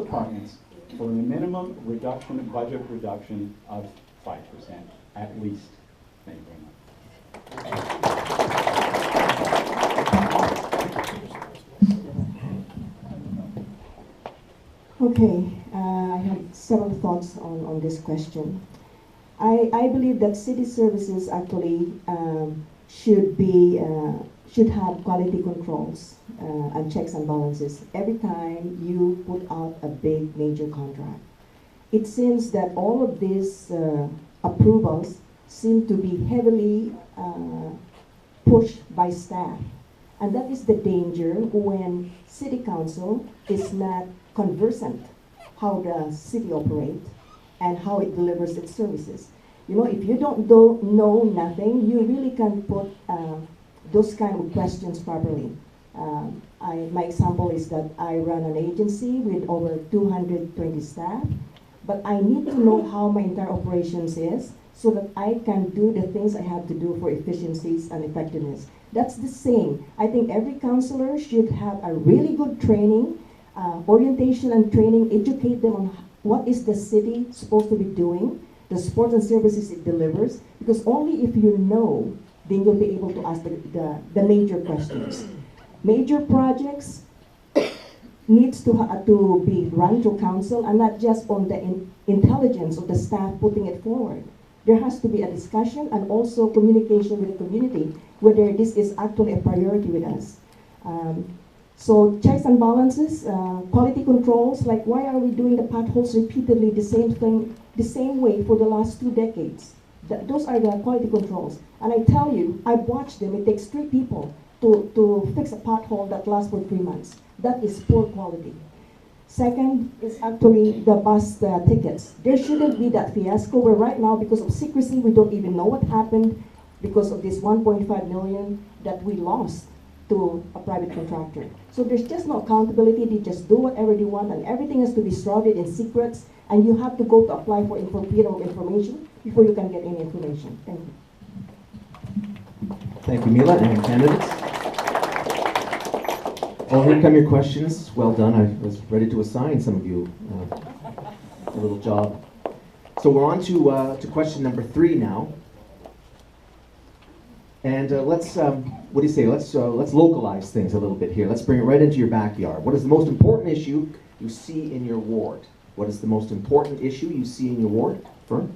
departments for a minimum reduction, budget reduction of 5% at least. Thank you very much. Okay, I have several thoughts on this question. I believe that city services actually should have quality controls and checks and balances every time you put out a big major contract. It seems that all of these approvals seem to be heavily pushed by staff. And that is the danger when city council is not conversant how the city operates and how it delivers its services. You know, if you don't know nothing, you really can't put those kind of questions properly. My example is that I run an agency with over 220 staff, but I need to know how my entire operations is so that I can do the things I have to do for efficiencies and effectiveness. That's the same. I think every counselor should have a really good training, orientation and training, educate them on what is the city supposed to be doing, the supports and services it delivers, because only if you know, then you'll be able to ask the major questions. Major projects needs to be run through council and not just on the intelligence of the staff putting it forward. There has to be a discussion and also communication with the community whether this is actually a priority with us. So checks and balances, quality controls, like why are we doing the potholes repeatedly the same thing, the same way for the last 2 decades? Those are the quality controls. And I tell you, I've watched them. It takes 3 people to fix a pothole that lasts for 3 months. That is poor quality. Second is actually the bus tickets. There shouldn't be that fiasco where right now, because of secrecy, we don't even know what happened because of this 1.5 million that we lost to a private contractor. So there's just no accountability. They just do whatever they want, and everything has to be shrouded in secrets, and you have to go to apply for freedom of information before you can get any information. Thank you. Thank you, Mila, and candidates. Oh, here come your questions. Well done. I was ready to assign some of you a little job. So we're on to question number 3 now. And let's, what do you say? Let's localize things a little bit here. Let's bring it right into your backyard. What is the most important issue you see in your ward? What is the most important issue you see in your ward? Fern?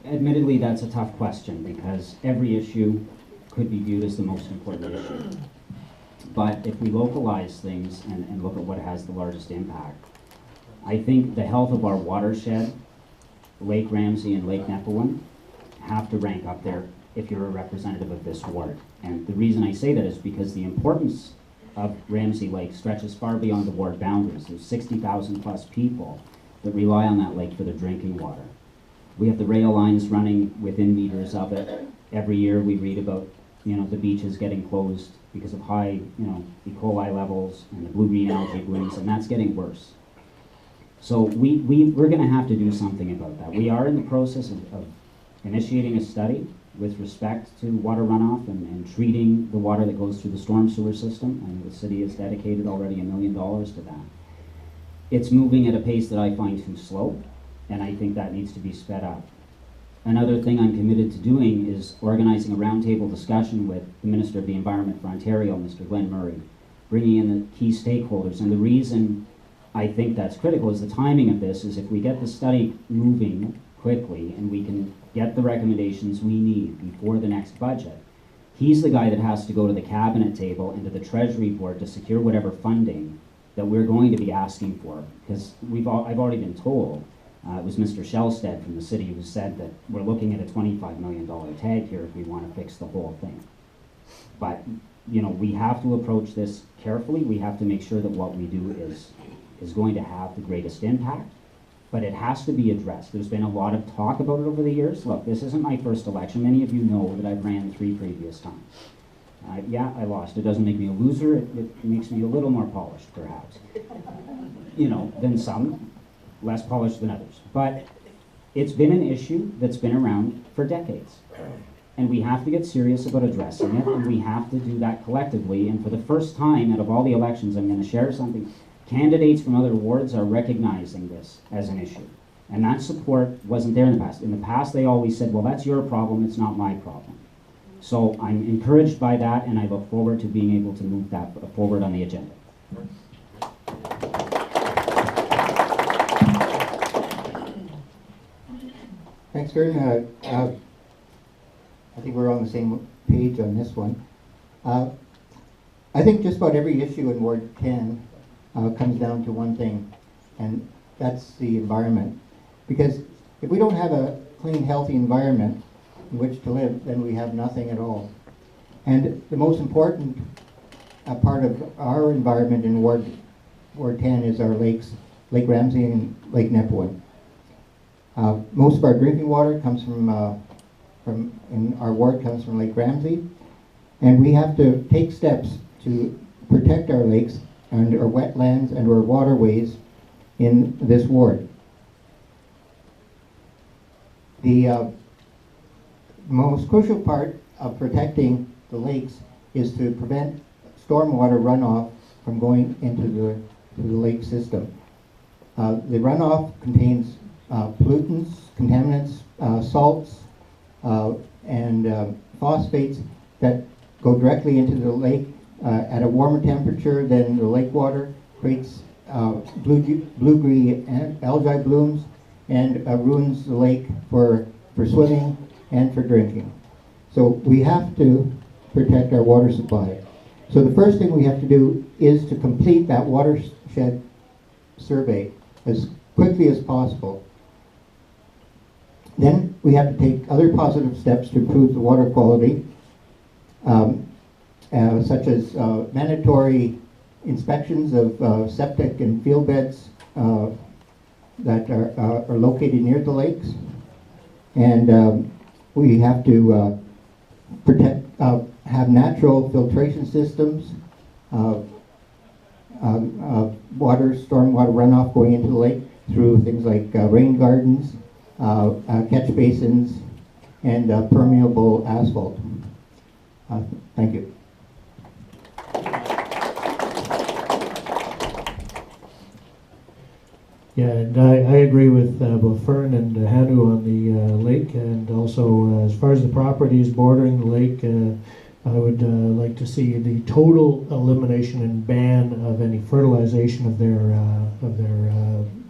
Admittedly, that's a tough question because every issue could be viewed as the most important issue. But if we localize things and look at what has the largest impact, I think the health of our watershed, Lake Ramsey and Lake Nepawin, have to rank up there if you're a representative of this ward. And the reason I say that is because the importance of Ramsey Lake stretches far beyond the ward boundaries. There's 60,000 plus people that rely on that lake for their drinking water. We have the rail lines running within meters of it. Every year we read about, the beaches getting closed because of high, E. coli levels and the blue-green algae blooms, and that's getting worse. So we're going to have to do something about that. We are in the process of initiating a study with respect to water runoff and treating the water that goes through the storm sewer system, and the city has dedicated already $1 million to that. It's moving at a pace that I find too slow, and I think that needs to be sped up. Another thing I'm committed to doing is organizing a roundtable discussion with the Minister of the Environment for Ontario, Mr. Glenn Murray, bringing in the key stakeholders. And the reason I think that's critical is the timing of this is if we get the study moving quickly and we can get the recommendations we need before the next budget, he's the guy that has to go to the cabinet table and to the Treasury board to secure whatever funding that we're going to be asking for. Because I've already been told, it was Mr. Shellstead from the city who said that we're looking at a $25 million tag here if we want to fix the whole thing. But, we have to approach this carefully. We have to make sure that what we do is going to have the greatest impact, but it has to be addressed. There's been a lot of talk about it over the years. Look, this isn't my first election. Many of you know that I've ran 3 previous times. Yeah, I lost. It doesn't make me a loser. It makes me a little more polished, perhaps, than some. Less polished than others. But it's been an issue that's been around for decades. And we have to get serious about addressing it, and we have to do that collectively. And for the first time out of all the elections, I'm going to share something. Candidates from other wards are recognizing this as an issue. And that support wasn't there in the past. In the past, they always said, well, that's your problem, it's not my problem. So I'm encouraged by that, and I look forward to being able to move that forward on the agenda. Thanks, Vern. I think we're on the same page on this one. I think just about every issue in Ward 10 comes down to one thing, and that's the environment. Because if we don't have a clean, healthy environment in which to live, then we have nothing at all. And the most important part of our environment in Ward 10 is our lakes, Lake Ramsey and Lake Nepewan. Most of our drinking water comes in our ward comes from Lake Ramsey, and we have to take steps to protect our lakes and our wetlands and our waterways in this ward. The most crucial part of protecting the lakes is to prevent stormwater runoff from going into the lake system. The runoff contains pollutants, contaminants, salts, and phosphates that go directly into the lake at a warmer temperature than the lake water, creates blue-green algae blooms, and ruins the lake for swimming and for drinking. So we have to protect our water supply. So the first thing we have to do is to complete that watershed survey as quickly as possible. Then we have to take other positive steps to improve the water quality, such as mandatory inspections of septic and field beds that are located near the lakes. And we have to have natural filtration systems, stormwater runoff going into the lake through things like rain gardens, catch basins, and permeable asphalt. Thank you. Yeah, and I agree with both Fern and Hanu on the lake, and also as far as the properties bordering the lake, I would like to see the total elimination and ban of any fertilization of their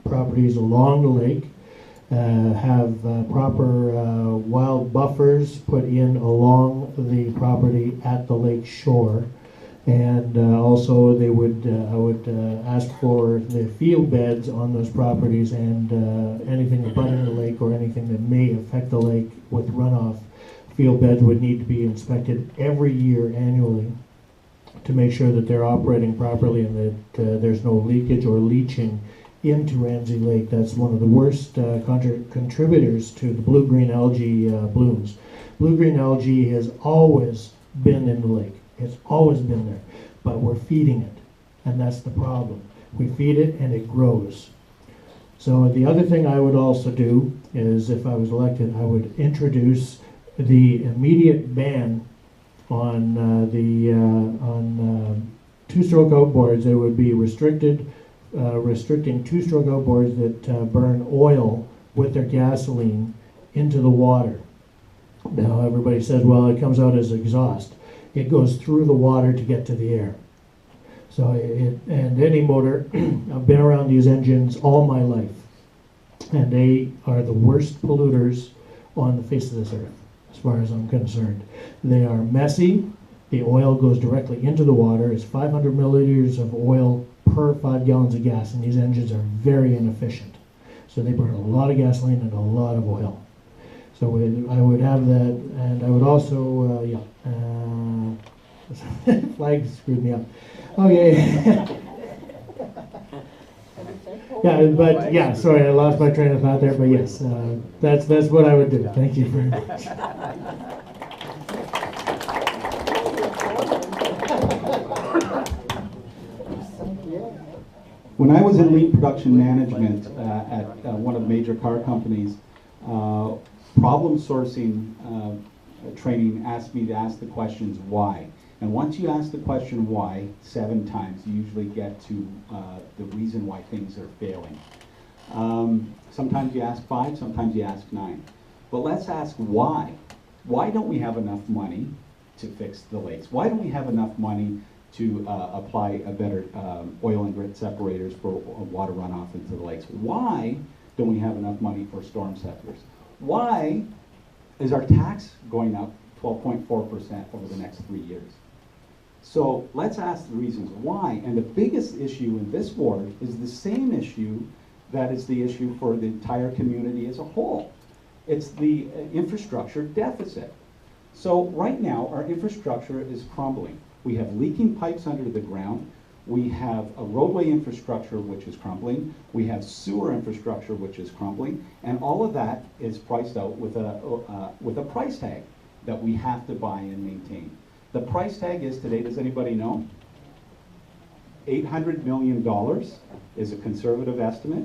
properties along the lake. Have proper wild buffers put in along the property at the lake shore. And also they would, I would ask for the field beds on those properties and anything abutting the lake or anything that may affect the lake with runoff. Field beds would need to be inspected every year annually to make sure that they're operating properly and that there's no leakage or leaching into Ramsey Lake. That's one of the worst contributors to the blue-green algae blooms. Blue-green algae has always been in the lake. It's always been there, but we're feeding it, and that's the problem. We feed it and it grows. So the other thing I would also do is, if I was elected, I would introduce the immediate ban on two-stroke outboards. They would be restricting two-stroke outboards that burn oil with their gasoline into the water. Now everybody says, well, it comes out as exhaust. It goes through the water to get to the air. So and any motor, I've been around these engines all my life, and they are the worst polluters on the face of this earth, as far as I'm concerned. They are messy. The oil goes directly into the water. It's 500 milliliters of oil per 5 gallons of gas, and these engines are very inefficient. So they burn a lot of gasoline and a lot of oil. So I would have that, and I would also, flag screwed me up. Oh yeah. Yeah, but yeah, sorry, I lost my train of thought there, but yes, that's what I would do. Thank you very much. When I was in lead production management at one of the major car companies, problem sourcing training asked me to ask the questions why. And once you ask the question why 7 times, you usually get to the reason why things are failing. Sometimes you ask 5, sometimes you ask 9. But let's ask why. Why don't we have enough money to fix the lakes? Why don't we have enough money to apply a better oil and grit separators for water runoff into the lakes? Why don't we have enough money for storm scepters? Why is our tax going up 12.4% over the next 3 years? So let's ask the reasons why. And the biggest issue in this ward is the same issue that is the issue for the entire community as a whole. It's the infrastructure deficit. So right now, our infrastructure is crumbling. We have leaking pipes under the ground. We have a roadway infrastructure which is crumbling. We have sewer infrastructure which is crumbling. And all of that is priced out with a price tag that we have to buy and maintain. The price tag is today, does anybody know? $800 million is a conservative estimate.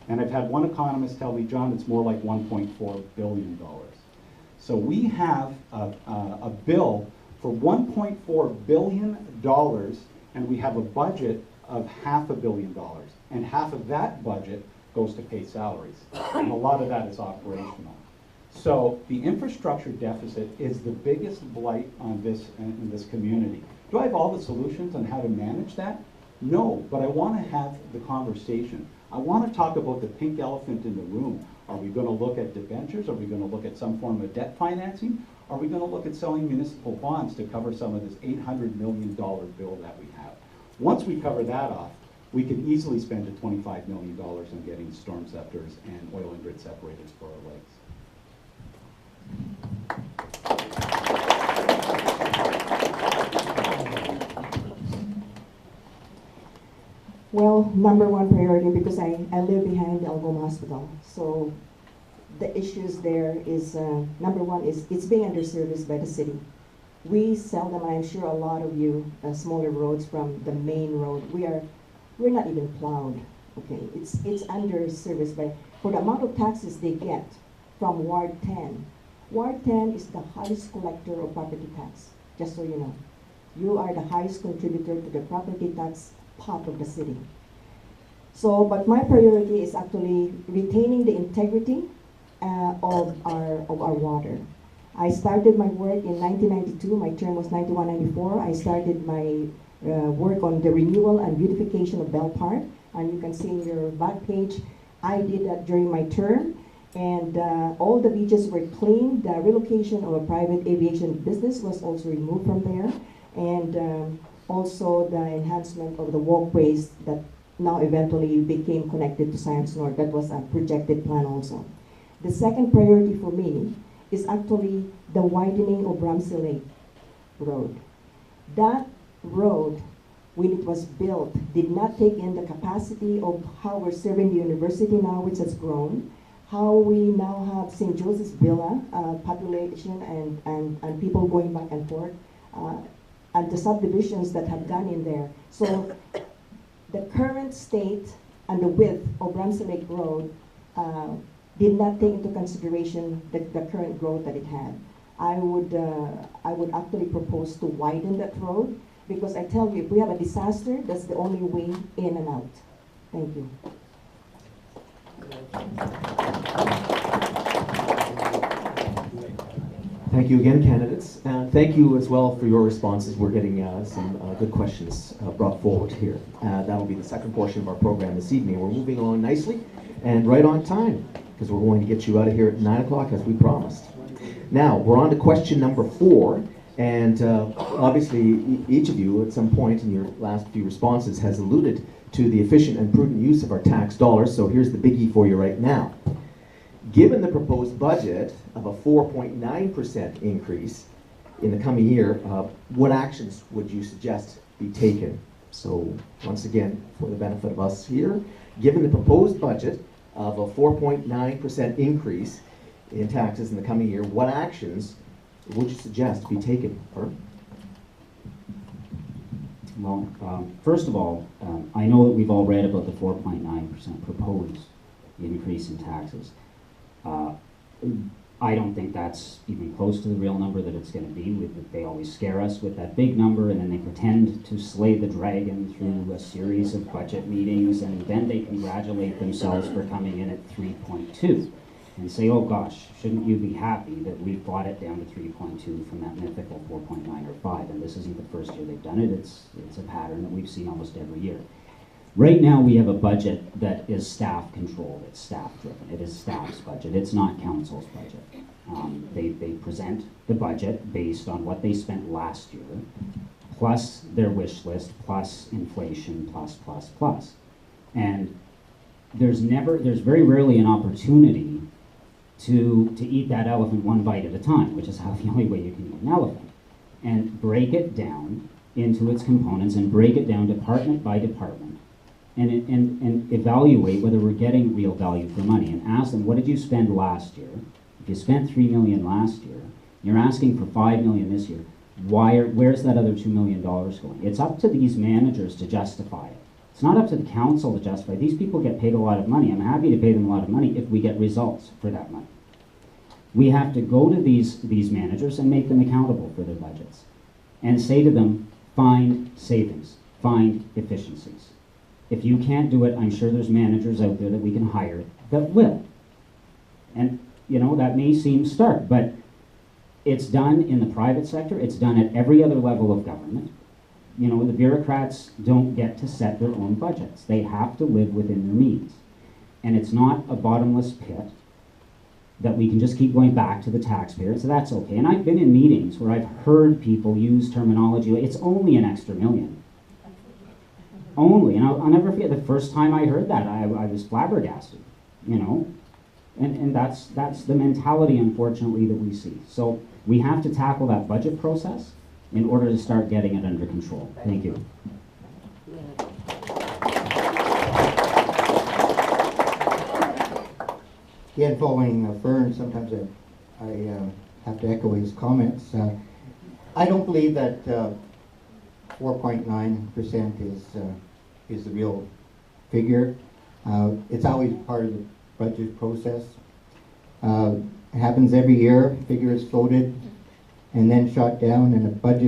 And I've had one economist tell me, John, it's more like $1.4 billion. So we have a bill for $1.4 billion, and we have a budget of $500 million. And half of that budget goes to pay salaries. And a lot of that is operational. So the infrastructure deficit is the biggest blight on in this community. Do I have all the solutions on how to manage that? No, but I want to have the conversation. I want to talk about the pink elephant in the room. Are we going to look at debentures? Are we going to look at some form of debt financing? Are we going to look at selling municipal bonds to cover some of this $800 million bill that we have? Once we cover that off, we can easily spend $25 million on getting storm scepters and oil and grit separators for our lakes. Well, number one priority, because I live behind the Algoma Hospital. So the issues there is, number one is it's being underserviced by the city. We seldom, I'm sure a lot of you, smaller roads from the main road, we're not even plowed, okay? It's underserviced by, for the amount of taxes they get from Ward 10. Ward 10 is the highest collector of property tax, just so you know. You are the highest contributor to the property tax part of the city. So, but my priority is actually retaining the integrity of our water. I started my work in 1992. My term was 91-94. I started my work on the renewal and beautification of Bell Park, and you can see in your back page, I did that during my term. And all the beaches were cleaned. The relocation of a private aviation business was also removed from there. And also the enhancement of the walkways that now eventually became connected to Science North. That was a projected plan also. The second priority for me is actually the widening of Ramsey Lake Road. That road, when it was built, did not take in the capacity of how we're serving the university now, which has grown, how we now have St. Joseph's Villa population and people going back and forth, and the subdivisions that have gone in there. So the current state and the width of Ramsey Lake Road did not take into consideration the current growth that it had. I would actually propose to widen that road, because I tell you, if we have a disaster, that's the only way in and out. Thank you. Thank you again, candidates, and thank you as well for your responses. We're getting some good questions brought forward here. That'll be the second portion of our program this evening. We're moving along nicely and right on time, because we're going to get you out of here at 9 o'clock as we promised. Now, we're on to question number 4, and obviously each of you at some point in your last few responses has alluded to the efficient and prudent use of our tax dollars, so here's the biggie for you right now. Given the proposed budget of a 4.9% increase in the coming year, what actions would you suggest be taken? So once again, for the benefit of us here, given the proposed budget of a 4.9% increase in taxes in the coming year, what actions would you suggest be taken? Vern? Well, first of all, I know that we've all read about the 4.9% proposed increase in taxes. I don't think that's even close to the real number that it's gonna be. They always scare us with that big number, and then they pretend to slay the dragon through a series of budget meetings, and then they congratulate themselves for coming in at 3.2 and say, oh gosh, shouldn't you be happy that we brought it down to 3.2 from that mythical 4.9 or 5, and this isn't the first year they've done it. It's a pattern that we've seen almost every year. Right now, we have a budget that is staff controlled, it's staff driven, it is staff's budget, it's not council's budget. They present the budget based on what they spent last year, plus their wish list, plus inflation, plus. And there's very rarely an opportunity to eat that elephant one bite at a time, which is the only way you can eat an elephant, and break it down into its components and break it down department by department. And evaluate whether we're getting real value for money, and ask them, what did you spend last year? If you spent $3 million last year, you're asking for $5 million this year, where's that other $2 million going? It's up to these managers to justify it. It's not up to the council to justify it. These people get paid a lot of money. I'm happy to pay them a lot of money if we get results for that money. We have to go to these managers and make them accountable for their budgets and say to them, find savings, find efficiencies. If you can't do it, I'm sure there's managers out there that we can hire that will. And, you know, that may seem stark, but it's done in the private sector. It's done at every other level of government. You know, the bureaucrats don't get to set their own budgets. They have to live within their means. And it's not a bottomless pit that we can just keep going back to the taxpayer, so that's okay. And I've been in meetings where I've heard people use terminology, like, it's only an extra $1 million. Only, and I'll never forget the first time I heard that, I was flabbergasted, you know? And that's the mentality, unfortunately, that we see. So we have to tackle that budget process in order to start getting it under control. Thank you. Again, following Fern, sometimes I have to echo his comments. I don't believe that 4.9% is the real figure. It's always part of the budget process. It happens every year. Figure is floated and then shot down, and a budget